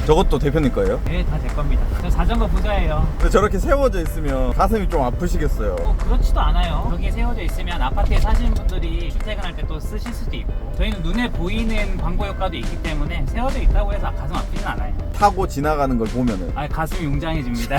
저것도 대표님 거예요? 네, 다 제 겁니다. 저 자전거 부자예요. 근데 저렇게 세워져 있으면 가슴이 좀 아프시겠어요. 그렇지도 않아요. 저기에 세워져 있으면 아파트에 사시는 분들이 출퇴근할 때 또 쓰실 수도 있고, 저희는 눈에 보이는 광고 효과도 있기 때문에 세워져 있다고 해서 가슴 아프진 않아요. 타고 지나가는 걸 보면은 가슴이 웅장해집니다.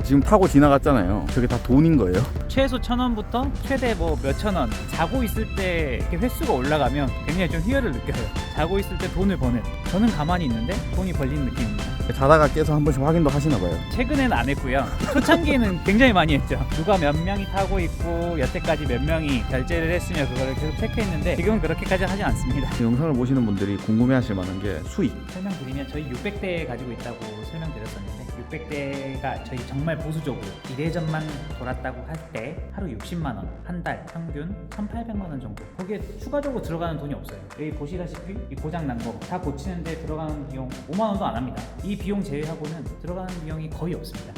지금 타고 지나갔잖아요. 저게 다 돈인 거예요? 최소 1,000원부터 최대 뭐 몇천 원. 자고 있을 때 이렇게 횟수가 올라가면 굉장히 좀 희열을 느껴요. 자고 있을 때 돈을 버는. 저는 가만히 있는데 돈이 벌리는 느낌입니다. 자다가 깨서 한 번씩 확인도 하시나 봐요. 최근에는 안 했고요. 초창기에는 굉장히 많이 했죠. 누가 몇 명이 타고 있고 여태까지 몇 명이 결제를 했으며 그거를 계속 체크했는데 지금은 그렇게까지 하진 않습니다. 영상을 보시는 분들이 궁금해하실 만한 게 수익. 설명드리면 저희 600대 가지고 있다고 설명드렸었는데 600대가 저희 정말 보수적으로 1회전만 돌았다고 할 때 하루 60만 원, 한 달 평균 1,800만 원 정도. 거기에 추가적으로 들어가는 돈이 없어요. 여기 보시다시피 이 고장 난 거 다 고치는데 들어가는 비용 5만 원도 안 합니다. 이 비용 제외하고는 들어가는 비용이 거의 없습니다.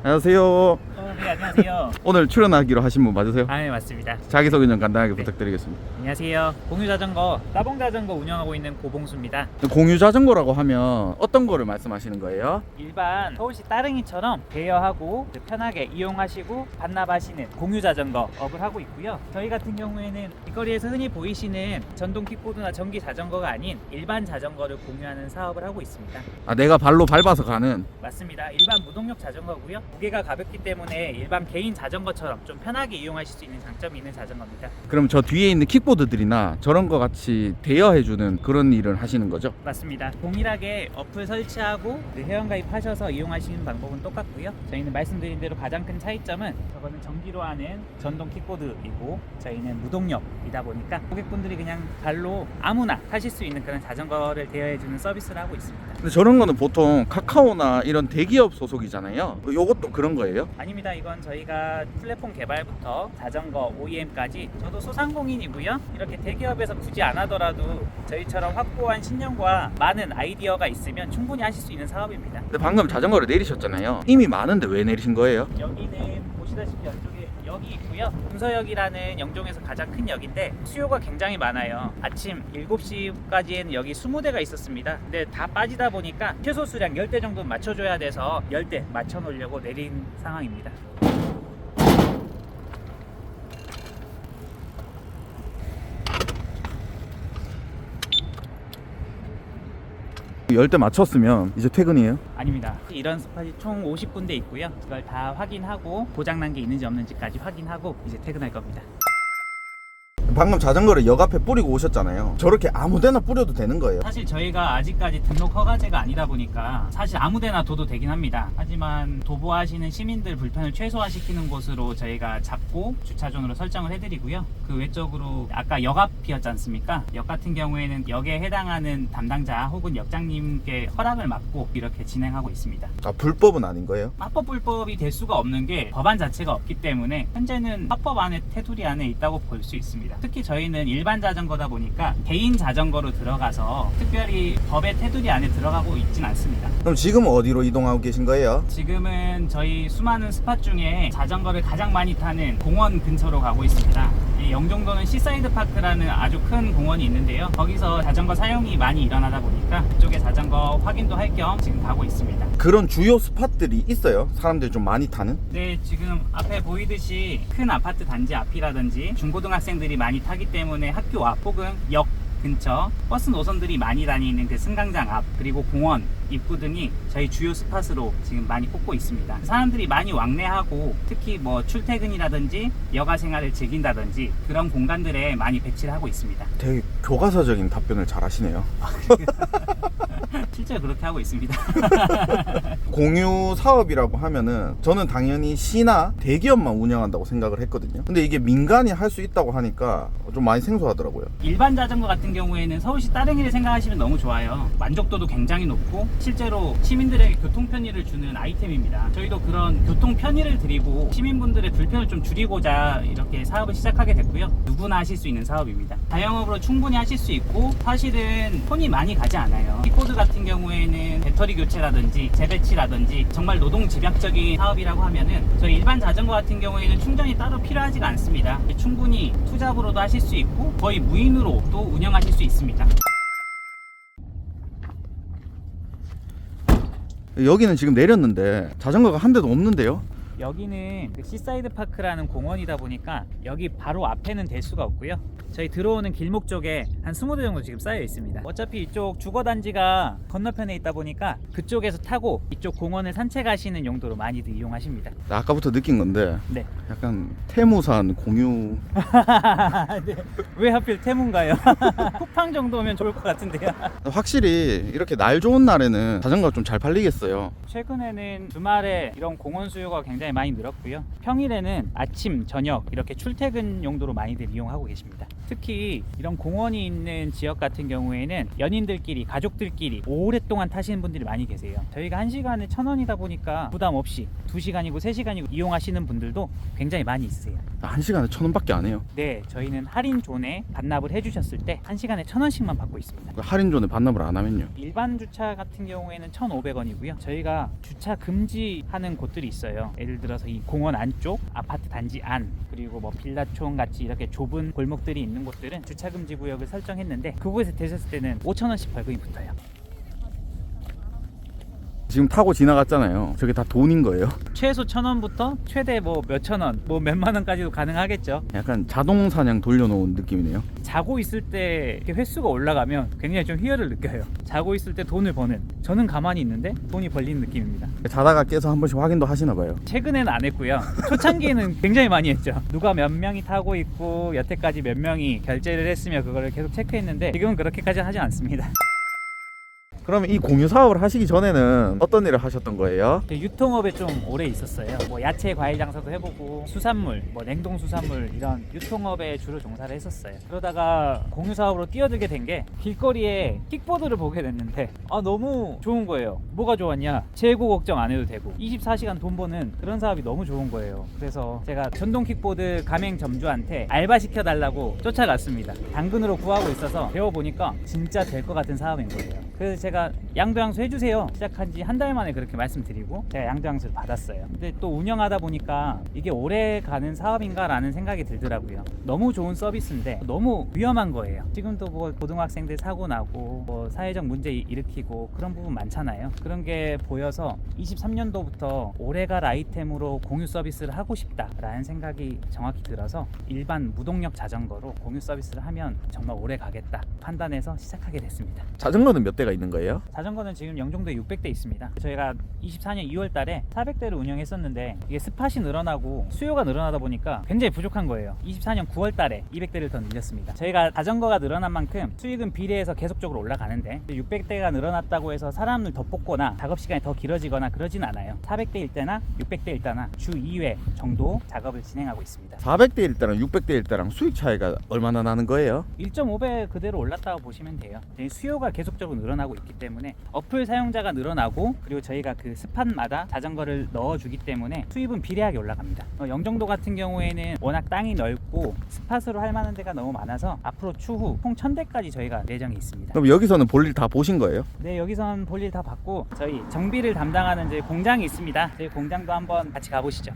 안녕하세요. 네, 안녕하세요. 오늘 출연하기로 하신 분 맞으세요? 네, 맞습니다. 자기소개 좀 간단하게 네. 부탁드리겠습니다. 안녕하세요. 공유자전거, 따봉자전거 운영하고 있는 고봉수입니다. 공유 자전거라고 하면 어떤 거를 말씀하시는 거예요? 일반 서울시 따릉이처럼 대여하고 편하게 이용하시고 반납하시는 공유자전거 업을 하고 있고요. 저희 같은 경우에는 길거리에서 흔히 보이시는 전동 킥보드나 전기 자전거가 아닌 일반 자전거를 공유하는 사업을 하고 있습니다. 아, 내가 발로 밟아서 가는. 맞습니다. 일반 무동력 자전거고요. 무게가 가볍기 때문에 일반 개인 자전거처럼 좀 편하게 이용하실 수 있는 장점이 있는 자전거입니다. 그럼 저 뒤에 있는 킥보드들이나 저런 거 같이 대여해주는 그런 일을 하시는 거죠? 맞습니다. 동일하게 어플 설치하고 회원가입하셔서 이용하시는 방법은 똑같고요. 저희는 말씀드린 대로 가장 큰 차이점은 저거는 전기로 하는 전동 킥보드이고 저희는 무동력이다 보니까 고객분들이 그냥 발로 아무나 타실 수 있는 그런 자전거를 대여해주는 서비스를 하고 있습니다. 근데 저런 거는 보통 카카오나 이런 대기업 소속이잖아요. 요것도 그런 거예요? 아닙니다. 이건 저희가 플랫폼 개발부터 자전거 OEM까지 저도 소상공인이고요. 이렇게 대기업에서 굳이 안 하더라도 저희처럼 확고한 신념과 많은 아이디어가 있으면 충분히 하실 수 있는 사업입니다. 근데 방금 자전거를 내리셨잖아요. 이미 많은데 왜 내리신 거예요? 여기는 보시다시피 이쪽에 역이 있고요. 분서역이라는 영종에서 가장 큰 역인데 수요가 굉장히 많아요. 아침 7시까지에는 여기 20대가 있었습니다. 근데 다 빠지다 보니까 최소 수량 10대 정도 맞춰줘야 돼서 10대 맞춰놓으려고 내린 상황입니다. 열 대 맞췄으면 이제 퇴근이에요? 아닙니다. 이런 스팟이 총 50군데 있고요. 그걸 다 확인하고 고장난 게 있는지 없는지까지 확인하고 이제 퇴근할 겁니다. 방금 자전거를 역 앞에 뿌리고 오셨잖아요. 저렇게 아무데나 뿌려도 되는 거예요? 사실 저희가 아직까지 등록 허가제가 아니다 보니까 사실 아무데나 둬도 되긴 합니다. 하지만 도보하시는 시민들 불편을 최소화시키는 곳으로 저희가 잡고 주차존으로 설정을 해드리고요. 그 외적으로 아까 역 앞이었지 않습니까? 역 같은 경우에는 역에 해당하는 담당자 혹은 역장님께 허락을 받고 이렇게 진행하고 있습니다. 아, 불법은 아닌 거예요? 합법 불법이 될 수가 없는 게 법안 자체가 없기 때문에 현재는 합법 안에 테두리 안에 있다고 볼 수 있습니다. 특히 저희는 일반 자전거다 보니까 개인 자전거로 들어가서 특별히 법의 테두리 안에 들어가고 있진 않습니다. 그럼 지금 어디로 이동하고 계신 거예요? 지금은 저희 수많은 스팟 중에 자전거를 가장 많이 타는 공원 근처로 가고 있습니다. 이 영종도는 시사이드 파크라는 아주 큰 공원이 있는데요. 거기서 자전거 사용이 많이 일어나다 보니까 그쪽에 자전거 확인도 할 겸 지금 가고 있습니다. 그런 주요 스팟들이 있어요? 사람들이 좀 많이 타는? 네, 지금 앞에 보이듯이 큰 아파트 단지 앞이라든지 중고등학생들이 많이 타기 때문에 학교 앞 혹은 역 근처 버스 노선들이 많이 다니는 그 승강장 앞 그리고 공원 입구 등이 저희 주요 스팟으로 지금 많이 꼽고 있습니다. 사람들이 많이 왕래하고 특히 뭐 출퇴근이라든지 여가 생활을 즐긴다든지 그런 공간들에 많이 배치를 하고 있습니다. 되게 교과서적인 답변을 잘 하시네요. 실제로 그렇게 하고 있습니다. 공유 사업이라고 하면은 저는 당연히 시나 대기업만 운영한다고 생각을 했거든요. 근데 이게 민간이 할 수 있다고 하니까 좀 많이 생소하더라고요. 일반 자전거 같은 경우에는 서울시 따릉이를 생각하시면 너무 좋아요. 만족도도 굉장히 높고 실제로 시민들에게 교통 편의를 주는 아이템입니다. 저희도 그런 교통 편의를 드리고 시민분들의 불편을 좀 줄이고자 이렇게 사업을 시작하게 됐고요. 누구나 하실 수 있는 사업입니다. 자영업으로 충분히 하실 수 있고 사실은 손이 많이 가지 않아요. 킥보드 같은 경우에는 배터리 교체라든지 재배치라든지 정말 노동 집약적인 사업이라고 하면은 저희 일반 자전거 같은 경우에는 충전이 따로 필요하지가 않습니다. 충분히 투잡으로도 하실 수 있고 거의 무인으로 또 운영하실 수 있습니다. 여기는 지금 내렸는데 자전거가 한 대도 없는데요. 여기는 그 시사이드 파크라는 공원이다 보니까 여기 바로 앞에는 될 수가 없고요. 저희 들어오는 길목 쪽에 한 20대 정도 지금 쌓여 있습니다. 어차피 이쪽 주거단지가 건너편에 있다 보니까 그쪽에서 타고 이쪽 공원을 산책하시는 용도로 많이들 이용하십니다. 아까부터 느낀 건데 네. 약간 태무산 공유. 네. 왜 하필 태문가요? 쿠팡 정도면 좋을 것 같은데요. 확실히 이렇게 날 좋은 날에는 자전거가 좀 잘 팔리겠어요. 최근에는 주말에 이런 공원 수요가 굉장히 많이 늘었고요. 평일에는 아침, 저녁 이렇게 출퇴근 용도로 많이들 이용하고 계십니다. 특히 이런 공원이 있는 지역 같은 경우에는 연인들끼리, 가족들끼리 오랫동안 타시는 분들이 많이 계세요. 저희가 1시간에 1,000원이다 보니까 부담 없이 2시간이고 3시간이고 이용하시는 분들도 굉장히 많이 있으세요. 1시간에 1,000원밖에 안 해요. 네, 저희는 할인 존에 반납을 해주셨을 때 1시간에 1,000원씩만 받고 있습니다. 그 할인존에 반납을 안 하면요. 일반 주차 같은 경우에는 1,500원이고요. 저희가 주차 금지하는 곳들이 있어요. 예를 들어서 이 공원 안쪽, 아파트 단지 안, 그리고 뭐 빌라촌 같이 이렇게 좁은 골목들이 있는 곳들은 주차 금지 구역을 설정했는데 그곳에 되셨을 때는 5,000원씩 벌금이 붙어요. 지금 타고 지나갔잖아요. 저게 다 돈인 거예요. 최소 1,000원부터 최대 뭐 몇천 원, 뭐 몇만 원까지도 가능하겠죠. 약간 자동 사냥 돌려놓은 느낌이네요. 자고 있을 때 이렇게 횟수가 올라가면 굉장히 좀 희열을 느껴요. 자고 있을 때 돈을 버는, 저는 가만히 있는데 돈이 벌리는 느낌입니다. 자다가 깨서 한 번씩 확인도 하시나 봐요. 최근에는 안 했고요. 초창기에는 굉장히 많이 했죠. 누가 몇 명이 타고 있고 여태까지 몇 명이 결제를 했으며 그거를 계속 체크했는데 지금은 그렇게까지 하지 않습니다. 그러면 이 공유 사업을 하시기 전에는 어떤 일을 하셨던 거예요? 유통업에 좀 오래 있었어요. 뭐 야채, 과일 장사도 해보고 수산물, 뭐 냉동 수산물 이런 유통업에 주로 종사를 했었어요. 그러다가 공유 사업으로 뛰어들게 된 게 길거리에 킥보드를 보게 됐는데 너무 좋은 거예요. 뭐가 좋았냐? 재고 걱정 안 해도 되고 24시간 돈 버는 그런 사업이 너무 좋은 거예요. 그래서 제가 전동 킥보드 가맹점주한테 알바 시켜달라고 쫓아갔습니다. 당근으로 구하고 있어서 배워보니까 진짜 될 것 같은 사업인 거예요. 그래서 제가 양도양수 해주세요 시작한 지 한 달 만에 그렇게 말씀드리고 제가 양도양수를 받았어요. 근데 또 운영하다 보니까 이게 오래 가는 사업인가 라는 생각이 들더라고요. 너무 좋은 서비스인데 너무 위험한 거예요. 지금도 뭐 고등학생들 사고 나고 뭐 사회적 문제 일으키고 그런 부분 많잖아요. 그런 게 보여서 23년도부터 오래갈 아이템으로 공유 서비스를 하고 싶다 라는 생각이 정확히 들어서 일반 무동력 자전거로 공유 서비스를 하면 정말 오래 가겠다 판단해서 시작하게 됐습니다. 자전거는 몇 대가 있는 거예요? 자전거는 지금 영종도에 600대 있습니다. 저희가 24년 2월 달에 400대를 운영했었는데 이게 스팟이 늘어나고 수요가 늘어나다 보니까 굉장히 부족한 거예요. 24년 9월 달에 200대를 더 늘렸습니다. 저희가 자전거가 늘어난 만큼 수익은 비례해서 계속적으로 올라가는데 600대가 늘어났다고 해서 사람을 더 뽑거나 작업 시간이 더 길어지거나 그러진 않아요. 400대일 때나 600대일 때나 주 2회 정도 작업을 진행하고 있습니다. 400대일 때랑 600대일 때랑 수익 차이가 얼마나 나는 거예요? 1.5배 그대로 올랐다고 보시면 돼요. 수요가 계속적으로 늘어나고 있기 때문에 어플 사용자가 늘어나고 그리고 저희가 그 스팟마다 자전거를 넣어주기 때문에 수입은 비례하게 올라갑니다. 영종도 같은 경우에는 워낙 땅이 넓고 스팟으로 할 만한 데가 너무 많아서 앞으로 추후 총 1,000대까지 저희가 예정이 있습니다. 그럼 여기서는 볼일 다 보신 거예요? 네, 여기선 볼일 다 봤고 저희 정비를 담당하는 저희 공장이 있습니다. 저희 공장도 한번 같이 가보시죠.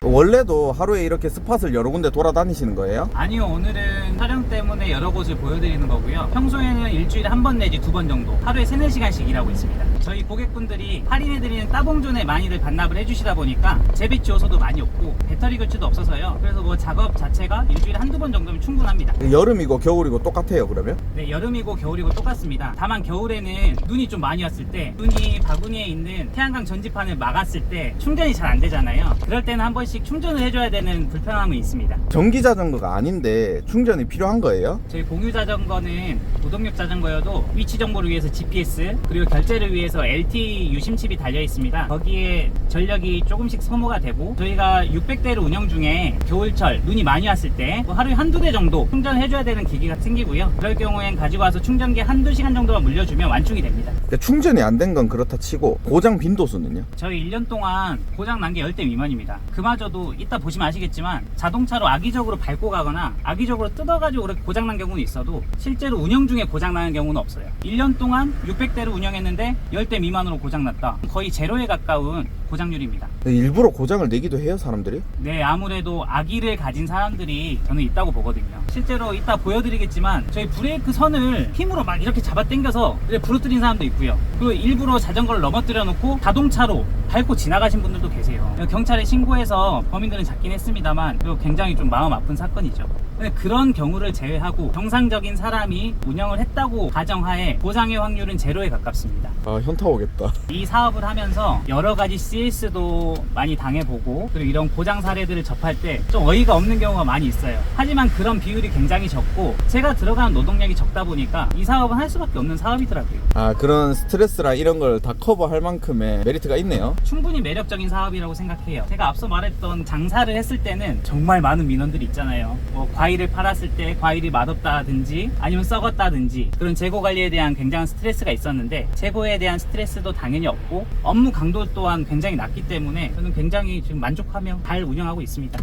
원래도 하루에 이렇게 스팟을 여러 군데 돌아다니시는 거예요? 아니요, 오늘은 촬영 때문에 여러 곳을 보여드리는 거고요. 평소에는 일주일에 한 번 내지 2번 정도 하루에 3-4시간씩 일하고 있습니다. 저희 고객분들이 할인해드리는 따봉존에 많이들 반납을 해주시다 보니까 재배치 요소도 많이 없고 배터리 교체도 없어서요. 그래서 뭐 작업 자체가 일주일에 1-2번 정도면 충분합니다. 여름이고 겨울이고 똑같아요 그러면? 네, 여름이고 겨울이고 똑같습니다. 다만 겨울에는 눈이 좀 많이 왔을 때 눈이 바구니에 있는 태양광 전지판을 막았을 때 충전이 잘 안 되잖아요. 그럴 때는 한 번씩 충전을 해줘야 되는 불편함이 있습니다. 전기 자전거가 아닌데 충전이 필요한 거예요? 저희 공유 자전거는 무동력 자전거여도 위치 정보를 위해서 GPS 그리고 결제를 위해서 그래서 LTE 유심칩이 달려 있습니다. 거기에 전력이 조금씩 소모가 되고 저희가 600대를 운영 중에 겨울철 눈이 많이 왔을 때 하루에 한두 대 정도 충전해줘야 되는 기기가 생기고요. 그럴 경우엔 가지고 와서 충전기 한두 시간 정도만 물려주면 완충이 됩니다. 그러니까 충전이 안 된 건 그렇다 치고 고장 빈도수는요? 저희 1년 동안 고장 난 게 10대 미만입니다. 그마저도 이따 보시면 아시겠지만 자동차로 악의적으로 밟고 가거나 악의적으로 뜯어가지고 그렇게 고장 난 경우는 있어도 실제로 운영 중에 고장 나는 경우는 없어요. 1년 동안 600대를 운영했는데 10대 미만으로 고장 났다. 거의 제로에 가까운 고장률입니다. 일부러 고장을 내기도 해요, 사람들이? 네, 아무래도 악의를 가진 사람들이 저는 있다고 보거든요. 실제로 이따 보여드리겠지만 저희 브레이크 선을 힘으로 막 이렇게 잡아 당겨서 부러뜨린 사람도 있고요. 그리고 일부러 자전거를 넘어뜨려 놓고 자동차로 밟고 지나가신 분들도 계세요. 경찰에 신고해서 범인들은 잡긴 했습니다만 굉장히 좀 마음 아픈 사건이죠. 근데 그런 경우를 제외하고 정상적인 사람이 운영을 했다고 가정하에 보상의 확률은 제로에 가깝습니다. 아, 현타 오겠다. 이 사업을 하면서 여러 가지 CS도 많이 당해보고 그리고 이런 고장 사례들을 접할 때 좀 어이가 없는 경우가 많이 있어요. 하지만 그런 비율이 굉장히 적고 제가 들어가는 노동력이 적다 보니까 이 사업은 할 수밖에 없는 사업이더라고요. 아, 그런 스트레스라 이런 걸 다 커버할 만큼의 메리트가 있네요. 충분히 매력적인 사업이라고 생각해요. 제가 앞서 말했던 장사를 했을 때는 정말 많은 민원들이 있잖아요. 뭐 과일을 팔았을 때 과일이 맛없다든지 아니면 썩었다든지 그런 재고 관리에 대한 굉장한 스트레스가 있었는데 재고에 대한 스트레스도 당연히 없고 업무 강도 또한 굉장히 낮기 때문에 저는 굉장히 지금 만족하며 잘 운영하고 있습니다.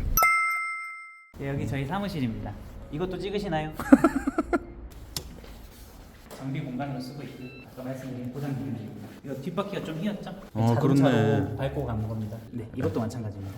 네, 여기 저희 사무실입니다. 이것도 찍으시나요? 정비 공간으로 쓰고 있고 아까 말씀드린 고장 기능입니다. 이거 뒷바퀴가 좀 휘었죠? 자동차로 그렇네. 밟고 가는 겁니다. 네, 이것도 마찬가지입니다.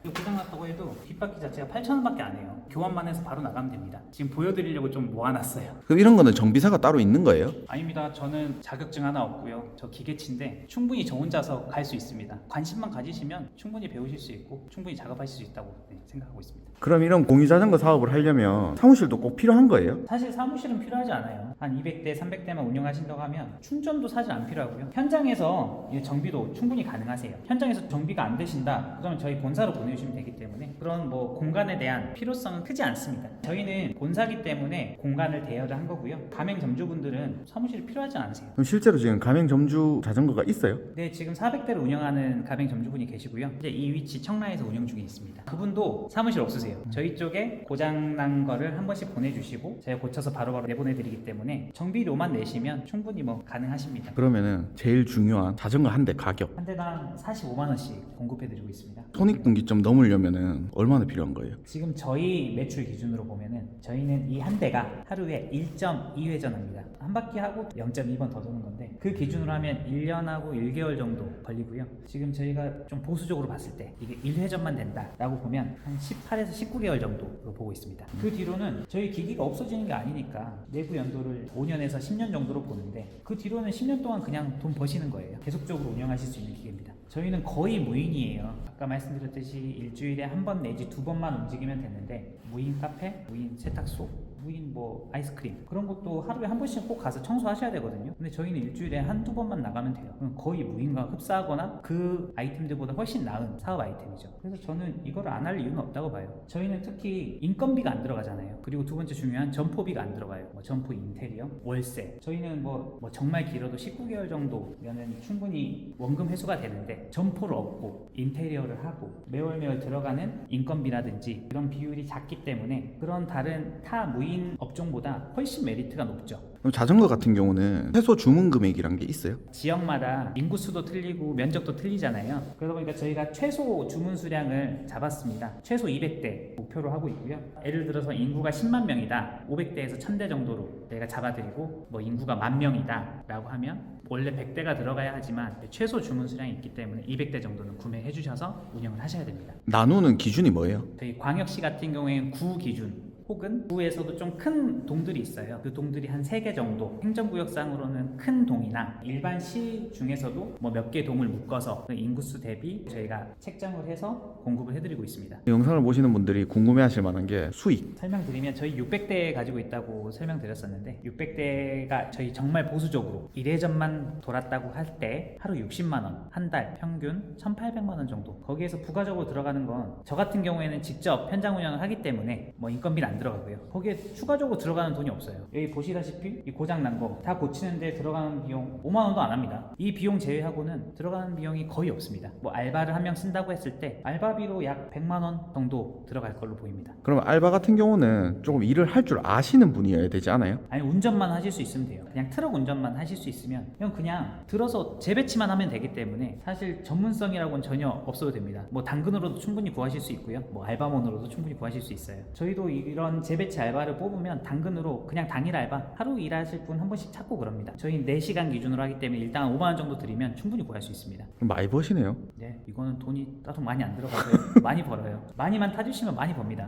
이거 고장났다고 해도 뒷바퀴 자체가 8,000원밖에 안 해요. 교환만 해서 바로 나가면 됩니다. 지금 보여드리려고 좀 모아놨어요. 그럼 이런 거는 정비사가 따로 있는 거예요? 아닙니다. 저는 자격증 하나 없고요. 저 기계치인데 충분히 저 혼자서 갈 수 있습니다. 관심만 가지시면 충분히 배우실 수 있고 충분히 작업하실 수 있다고 생각하고 있습니다. 그럼 이런 공유자전거 사업을 하려면 사무실도 꼭 필요한 거예요? 사실 사무실은 필요하지 않아요. 한 200대, 300대만 운영하신다고 하면 충전도 사실 안 필요하고요. 현장에서 이 정비도 충분히 가능하세요. 현장에서 정비가 안 되신다? 그러면 저희 본사로 보내주시면 되기 때문에 그런 뭐 공간에 대한 필요성은 크지 않습니다. 저희는 본사기 때문에 공간을 대여를 한 거고요. 가맹점주분들은 사무실이 필요하지 않으세요. 그럼 실제로 지금 가맹점주 자전거가 있어요? 네, 지금 400대를 운영하는 가맹점주분이 계시고요. 이제 이 위치 청라에서 운영 중에 있습니다. 그분도 사무실 없으세요. 저희 쪽에 고장난 거를 한 번씩 보내주시고 제가 고쳐서 바로바로 내보내드리기 때문에 정비료만 내시면 충분히 뭐 가능하십니다. 그러면은 제일 중요한 자전거 한 대 가격, 한 대당 45만 원씩 공급해드리고 있습니다. 손익분기점 넘으려면은 얼마나 필요한 거예요? 지금 저희 매출 기준으로 보면은 저희는 이 한 대가 하루에 1.2회전 합니다. 한 바퀴 하고 0.2번 더 도는 건데 그 기준으로 하면 1년하고 1개월 정도 걸리고요. 지금 저희가 좀 보수적으로 봤을 때 이게 1회전만 된다라고 보면 한 18에서 19개월 정도로 보고 있습니다. 그 뒤로는 저희 기기가 없어지는 게 아니니까 내부 연도를 5년에서 10년 정도로 보는데 그 뒤로는 10년 동안 그냥 돈 버시는 거예요. 계속적으로 운영하실 수 있는 기계입니다. 저희는 거의 무인이에요. 아까 말씀드렸듯이 일주일에 한 번 내지 두 번만 움직이면 되는데 무인 카페, 무인 세탁소, 무인 뭐 아이스크림 그런 것도 하루에 한 번씩 꼭 가서 청소하셔야 되거든요. 근데 저희는 일주일에 한두 번만 나가면 돼요. 그럼 거의 무인과 흡사하거나 그 아이템들보다 훨씬 나은 사업 아이템이죠. 그래서 저는 이걸 안 할 이유는 없다고 봐요. 저희는 특히 인건비가 안 들어가잖아요. 그리고 두 번째 중요한 점포비가 안 들어가요. 뭐 점포 인테리어, 월세. 저희는 뭐 정말 길어도 19개월 정도면은 충분히 원금 회수가 되는데 점포를 얻고 인테리어를 하고 매월 들어가는 인건비라든지 이런 비율이 작기 때문에 그런 다른 타 무인 업종보다 훨씬 메리트가 높죠. 그럼 자전거 같은 경우는 최소 주문 금액이란 게 있어요? 지역마다 인구수도 틀리고 면적도 틀리잖아요. 그러다 보니까 저희가 최소 주문 수량을 잡았습니다. 최소 200대 목표로 하고 있고요. 예를 들어서 인구가 10만 명이다. 500대에서 1000대 정도로 내가 잡아드리고 뭐 인구가 10,000명이다 라고 하면 원래 100대가 들어가야 하지만 최소 주문 수량이 있기 때문에 200대 정도는 구매해 주셔서 운영을 하셔야 됩니다. 나누는 기준이 뭐예요? 저희 광역시 같은 경우에는 구 기준 혹은 구에서도 좀 큰 동들이 있어요. 그 동들이 한 3개 정도, 행정구역상으로는 큰 동이나 일반 시 중에서도 뭐 몇 개 동을 묶어서 그 인구수 대비 저희가 책정을 해서 공급을 해드리고 있습니다. 영상을 보시는 분들이 궁금해하실 만한 게 수익. 설명드리면 저희 600대 가지고 있다고 설명드렸었는데 600대가 저희 정말 보수적으로 1회전만 돌았다고 할 때 하루 60만 원, 한 달 평균 1,800만 원 정도. 거기에서 부가적으로 들어가는 건 저 같은 경우에는 직접 현장 운영을 하기 때문에 뭐 인건비는 안 안 들어가고요. 거기에 추가적으로 들어가는 돈이 없어요. 여기 보시다시피 이 고장 난 거 다 고치는데 들어가는 비용 5만 원도 안 합니다. 이 비용 제외하고는 들어가는 비용이 거의 없습니다. 뭐 알바를 한 명 쓴다고 했을 때 알바비로 약 100만 원 정도 들어갈 걸로 보입니다. 그럼 알바 같은 경우는 조금 일을 할 줄 아시는 분이어야 되지 않아요? 아니 운전만 하실 수 있으면 돼요. 그냥 트럭 운전만 하실 수 있으면 그냥 들어서 재배치만 하면 되기 때문에 사실 전문성이라고는 전혀 없어도 됩니다. 뭐 당근으로도 충분히 구하실 수 있고요. 뭐 알바몬으로도 충분히 구하실 수 있어요. 저희도 이런 재배치 알바를 뽑으면 당근으로 그냥 당일 알바 하루 일하실 분 한 번씩 찾고 그럽니다. 저희 4시간 기준으로 하기 때문에 일당 5만 원 정도 드리면 충분히 구할 수 있습니다. 그럼 많이 버시네요. 네, 이거는 돈이 따로 많이 안 들어가서요. 많이 벌어요. 많이만 타주시면 많이 법니다.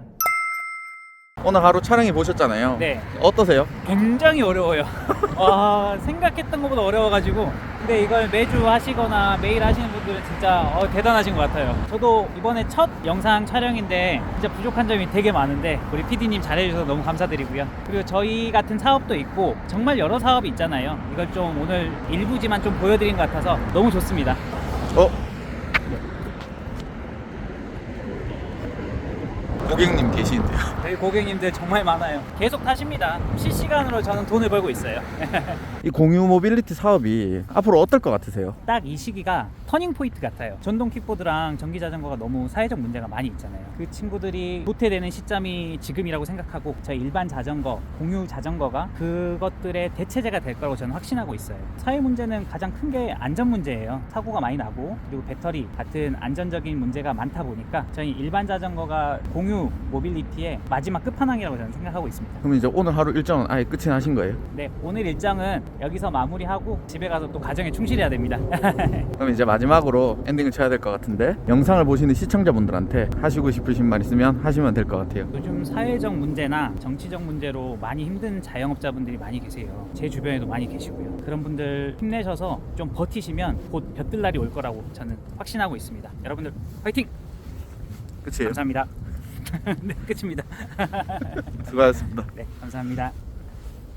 오늘 하루 촬영해 보셨잖아요. 네. 어떠세요? 굉장히 어려워요. 생각했던 것보다 어려워가지고. 근데 이걸 매주 하시거나 매일 하시는 분들은 진짜 대단하신 것 같아요. 저도 이번에 첫 영상 촬영인데 진짜 부족한 점이 되게 많은데 우리 PD님 잘해주셔서 너무 감사드리고요. 그리고 저희 같은 사업도 있고 정말 여러 사업이 있잖아요. 이걸 좀 오늘 일부지만 좀 보여드린 것 같아서 너무 좋습니다. 고객님 계시는데요. 저희 고객님들 정말 많아요. 계속 타십니다. 실시간으로 저는 돈을 벌고 있어요. 이 공유 모빌리티 사업이 앞으로 어떨 것 같으세요? 딱 이 시기가 터닝 포인트 같아요. 전동 킥보드랑 전기 자전거가 너무 사회적 문제가 많이 있잖아요. 그 친구들이 도태되는 시점이 지금이라고 생각하고 저희 일반 자전거, 공유 자전거가 그것들의 대체제가 될 거라고 저는 확신하고 있어요. 사회 문제는 가장 큰 게 안전 문제예요. 사고가 많이 나고 그리고 배터리 같은 안전적인 문제가 많다 보니까 저희 일반 자전거가 공유 모빌리티의 마지막 끝판왕이라고 저는 생각하고 있습니다. 그럼 이제 오늘 하루 일정은 아예 끝이 나신 거예요? 네, 오늘 일정은 여기서 마무리하고 집에 가서 또 가정에 충실해야 됩니다. 그럼 이제 마지막으로 엔딩을 쳐야 될 것 같은데 영상을 보시는 시청자분들한테 하시고 싶으신 말 있으면 하시면 될 것 같아요. 요즘 사회적 문제나 정치적 문제로 많이 힘든 자영업자분들이 많이 계세요. 제 주변에도 많이 계시고요. 그런 분들 힘내셔서 좀 버티시면 곧 볕들 날이 올 거라고 저는 확신하고 있습니다. 여러분들 화이팅! 끝이에요? 감사합니다. 네, 끝입니다. 수고하셨습니다. 네, 감사합니다.